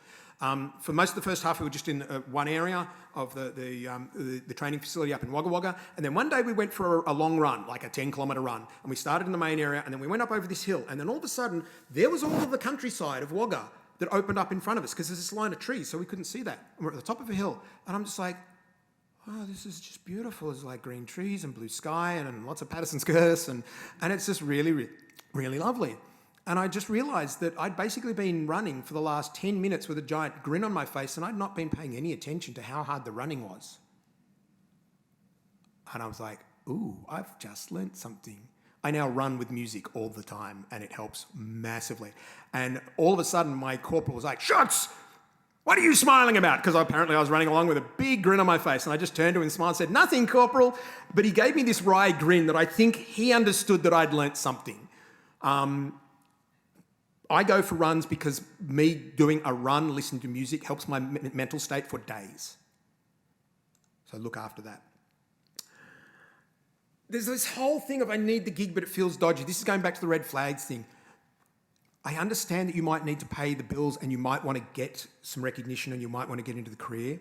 [SPEAKER 1] For most of the first half, we were just in one area of the training facility up in Wagga Wagga. And then one day we went for a long run, like a 10-kilometre run. And we started in the main area and then we went up over this hill. And then all of a sudden, there was all of the countryside of Wagga that opened up in front of us because there's this line of trees, so we couldn't see that. And we're at the top of a hill. And I'm just like, oh, this is just beautiful. There's like green trees and blue sky and lots of Patterson's curse. And it's just really, really lovely. And I just realised that I'd basically been running for the last 10 minutes with a giant grin on my face and I'd not been paying any attention to how hard the running was. And I was like, ooh, I've just learnt something. I now run with music all the time and it helps massively. And all of a sudden my corporal was like, Schütze, what are you smiling about? Because apparently I was running along with a big grin on my face and I just turned to him and smiled and said, nothing, corporal. But he gave me this wry grin that I think he understood that I'd learnt something. I go for runs because me doing a run, listening to music, helps my mental state for days. So look after that. There's this whole thing of I need the gig, but it feels dodgy. This is going back to the red flags thing. I understand that you might need to pay the bills and you might want to get some recognition and you might want to get into the career.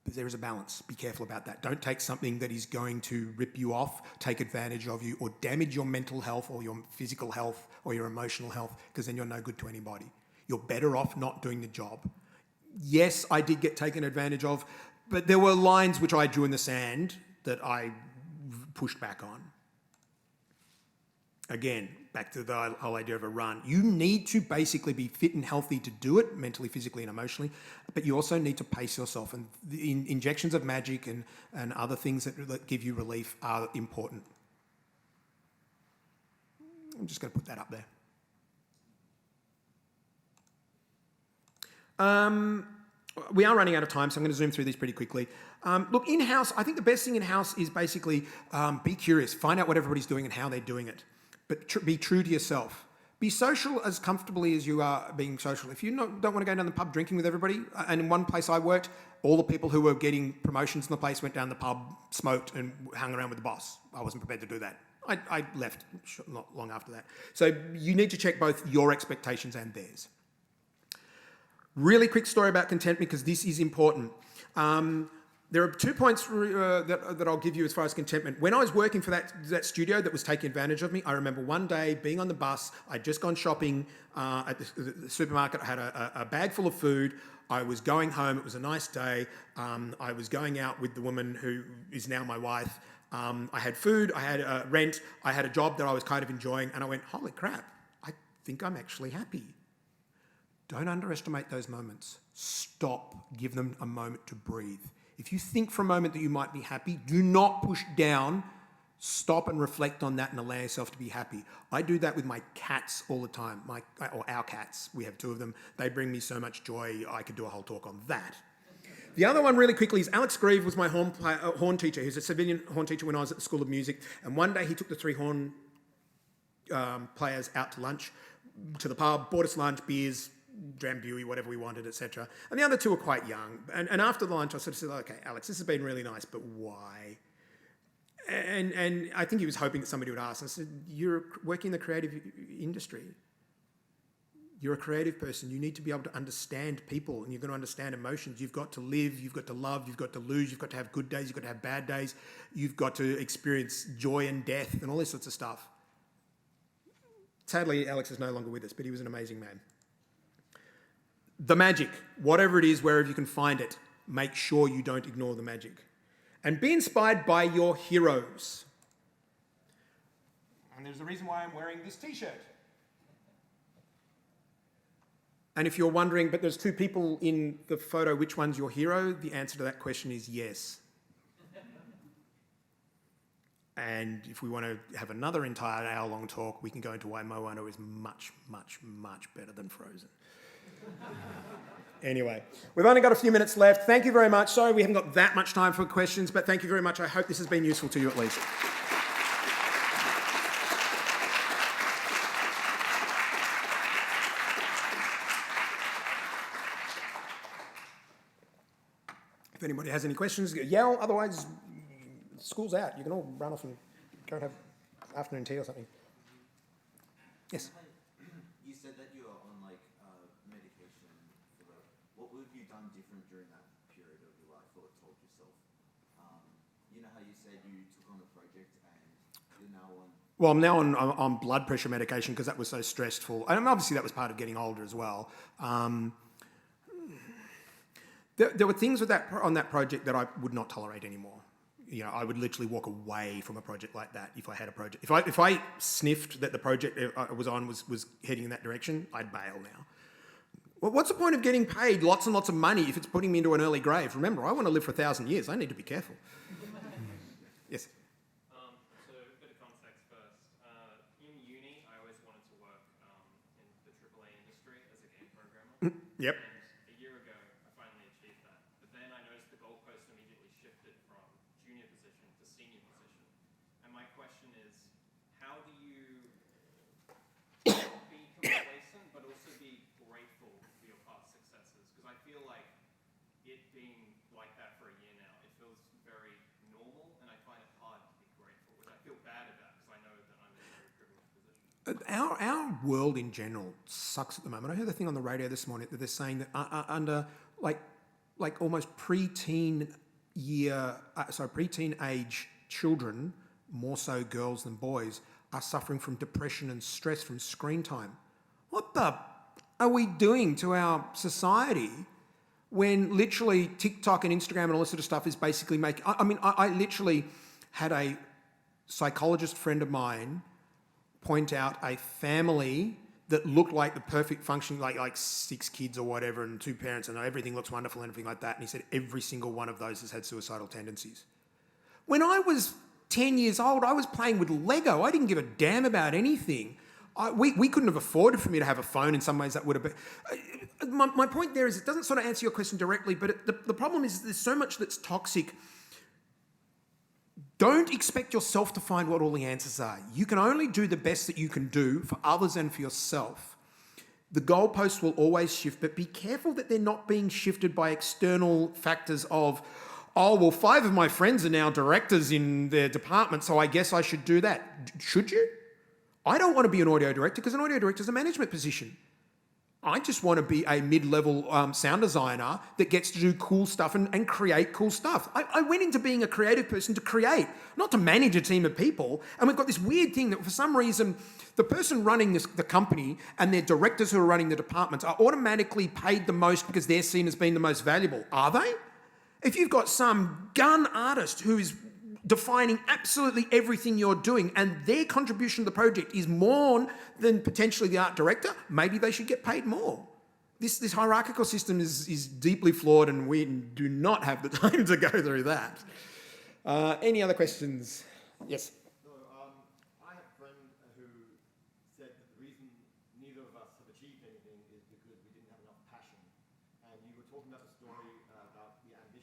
[SPEAKER 1] But there is a balance. Be careful about that. Don't take something that is going to rip you off, take advantage of you, or damage your mental health or your physical health or your emotional health, because then you're no good to anybody. You're better off not doing the job. Yes, I did get taken advantage of, but there were lines which I drew in the sand that I pushed back on. Again, back to the whole idea of a run. You need to basically be fit and healthy to do it, mentally, physically and emotionally, but you also need to pace yourself. And the injections of magic and other things that give you relief are important. I'm just going to put that up there. We are running out of time, so I'm going to zoom through these pretty quickly. Look, in-house, I think the best thing in-house is basically be curious, find out what everybody's doing and how they're doing it. But be true to yourself. Be social as comfortably as you are being social. If you don't want to go down the pub drinking with everybody, and in one place I worked, all the people who were getting promotions in the place went down the pub, smoked and hung around with the boss. I wasn't prepared to do that. I left not long after that. So you need to check both your expectations and theirs. Really quick story about contentment because this is important. There are 2 points that I'll give you as far as contentment. When I was working for that studio that was taking advantage of me, I remember one day being on the bus. I'd just gone shopping at the supermarket. I had a bag full of food. I was going home. It was a nice day. I was going out with the woman who is now my wife. I had food. I had rent. I had a job that I was kind of enjoying. And I went, holy crap, I think I'm actually happy. Don't underestimate those moments. Stop. Give them a moment to breathe. If you think for a moment that you might be happy, do not push down. Stop and reflect on that and allow yourself to be happy. I do that with my cats all the time, or our cats. We have 2 of them. They bring me so much joy. I could do a whole talk on that. The other one really quickly is Alex Grieve was my horn teacher. He was a civilian horn teacher when I was at the School of Music. And one day he took the 3 horn players out to lunch, to the pub, bought us lunch, beers, drambuie, whatever we wanted, etc. And the other 2 were quite young. And after the lunch, I sort of said, okay, Alex, this has been really nice, but why? And I think he was hoping that somebody would ask. I said, you're working in the creative industry. You're a creative person. You need to be able to understand people, and you're going to understand emotions. You've got to live, you've got to love, you've got to lose, you've got to have good days, you've got to have bad days, you've got to experience joy and death and all this sorts of stuff. Sadly, Alex is no longer with us, but he was an amazing man. The magic, whatever it is, wherever you can find it, make sure you don't ignore the magic. And be inspired by your heroes. And there's a reason why I'm wearing this t-shirt. And if you're wondering, but there's 2 people in the photo, which one's your hero? The answer to that question is yes. And if we want to have another entire hour-long talk, we can go into why Moana is much, much, much better than Frozen. Anyway, we've only got a few minutes left. Thank you very much. Sorry we haven't got that much time for questions, but thank you very much. I hope this has been useful to you at least. If anybody has any questions, yell. Otherwise, school's out. You can all run off and go and have afternoon tea or something. Yes?
[SPEAKER 2] You said that you are on medication. What would have you done different during that period of your life, or told yourself? You know how you said you took on a project and you're now on...
[SPEAKER 1] Well, I'm now on blood pressure medication because that was so stressful. And obviously that was part of getting older as well. There were things with on that project that I would not tolerate anymore. You know, I would literally walk away from a project like that if I had a project. If I sniffed that the project I was on was heading in that direction, I'd bail now. Well, what's the point of getting paid lots and lots of money if it's putting me into an early grave? Remember, I want to live for 1,000 years. I need to be careful. Yes?
[SPEAKER 4] So a bit of context first. In uni, I always wanted to work in the AAA industry as a game programmer.
[SPEAKER 1] Yep.
[SPEAKER 4] And a year ago, I finally achieved that. But then I noticed the goalpost immediately shifted from junior position to senior position. And my question is, how do you be complacent but also be grateful for your past successes? Because I feel like it being like that for a year now, it feels very normal, and I find it hard to be grateful, which I feel bad about because I know that I'm in a very privileged position.
[SPEAKER 1] Our world in general sucks at the moment. I heard a thing on the radio this morning that they're saying that under like almost preteen age children, more so girls than boys, are suffering from depression and stress from screen time. What the are we doing to our society when literally TikTok and Instagram and all this sort of stuff is basically making... I literally had a psychologist friend of mine point out a family that looked like the perfect function, like 6 kids or whatever and 2 parents and everything looks wonderful and everything like that. And he said every single one of those has had suicidal tendencies. When I was 10 years old, I was playing with Lego. I didn't give a damn about anything. We couldn't have afforded for me to have a phone. In some ways that would have been... My point there is it doesn't sort of answer your question directly, but the problem is there's so much that's toxic. Don't expect yourself to find what all the answers are. You can only do the best that you can do for others and for yourself. The goalposts will always shift, but be careful that they're not being shifted by external factors of, oh, well, 5 of my friends are now directors in their department, so I guess I should do that. Should you? I don't want to be an audio director because an audio director is a management position. I just want to be a mid-level sound designer that gets to do cool stuff and create cool stuff. I went into being a creative person to create, not to manage a team of people. And we've got this weird thing that for some reason, the person running the company and their directors who are running the departments are automatically paid the most because they're seen as being the most valuable. Are they? If you've got some gun artist who is defining absolutely everything you're doing and their contribution to the project is more than potentially the art director, maybe they should get paid more. This hierarchical system is deeply flawed and we do not have the time to go through that. Any other questions? Yes?
[SPEAKER 5] So, I have a friend who said that the reason neither of us have achieved anything is because we didn't have enough passion. And you were talking about the story about the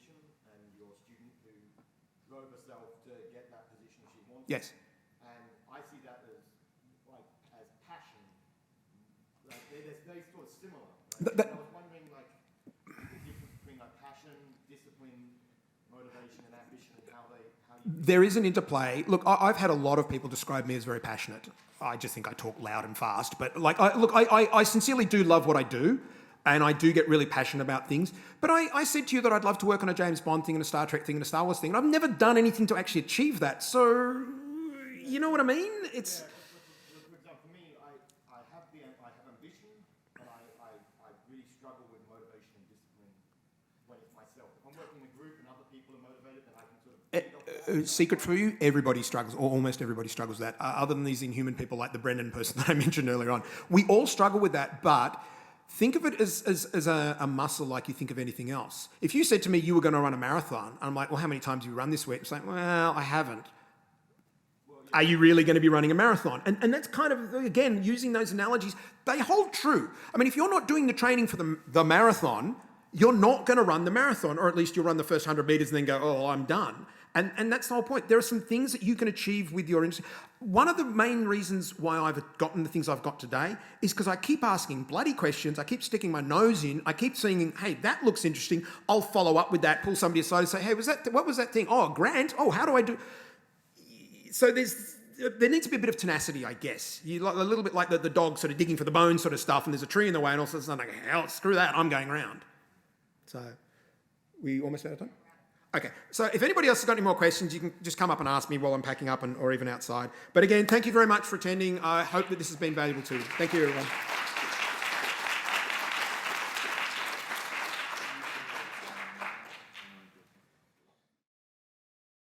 [SPEAKER 5] drove herself to get that position she wanted.
[SPEAKER 1] Yes.
[SPEAKER 5] And I see that as like as passion. Like they're very sort of similar. Right?
[SPEAKER 1] That-
[SPEAKER 5] And I was wondering like the difference between like passion, discipline, motivation, and ambition, and how you.
[SPEAKER 1] There is an interplay. Look, I've had a lot of people describe me as very passionate. I just think I talk loud and fast. But like, I sincerely do love what I do, and I do get really passionate about things. But I said to you that I'd love to work on a James Bond thing and a Star Trek thing and a Star Wars thing, and I've never done anything to actually achieve that. So, you know what I mean? It's
[SPEAKER 5] Yeah, for example, for me, I have ambition, but I really struggle with motivation and discipline when it's myself. If I'm working in a group and other people are motivated, then I can sort of feed off that.
[SPEAKER 1] secret for you. Everybody struggles, or almost everybody struggles with that. Other than these inhuman people like the Brendan person that I mentioned earlier on, we all struggle with that. But think of it as a muscle like you think of anything else. If you said to me you were going to run a marathon, I'm like, well, how many times have you run this week? It's like, well, I haven't. Are you really going to be running a marathon? And that's kind of, again, using those analogies, they hold true. I mean, if you're not doing the training for the marathon, you're not going to run the marathon, or at least you'll run the first 100 metres and then go, oh, I'm done. And that's the whole point. There are some things that you can achieve with your industry. One of the main reasons why I've gotten the things I've got today is because I keep asking bloody questions. I keep sticking my nose in. I keep saying, hey, that looks interesting. I'll follow up with that, pull somebody aside and say, hey, what was that thing? Oh, grant. Oh, how do I do? So there needs to be a bit of tenacity, I guess. A little bit like the dog sort of digging for the bone sort of stuff, and there's a tree in the way, and all of a sudden, like, hell, screw that, I'm going around. So, we almost out of time? Okay, so if anybody else has got any more questions, you can just come up and ask me while I'm packing up or even outside. But again, thank you very much for attending. I hope that this has been valuable to you. Thank you, everyone.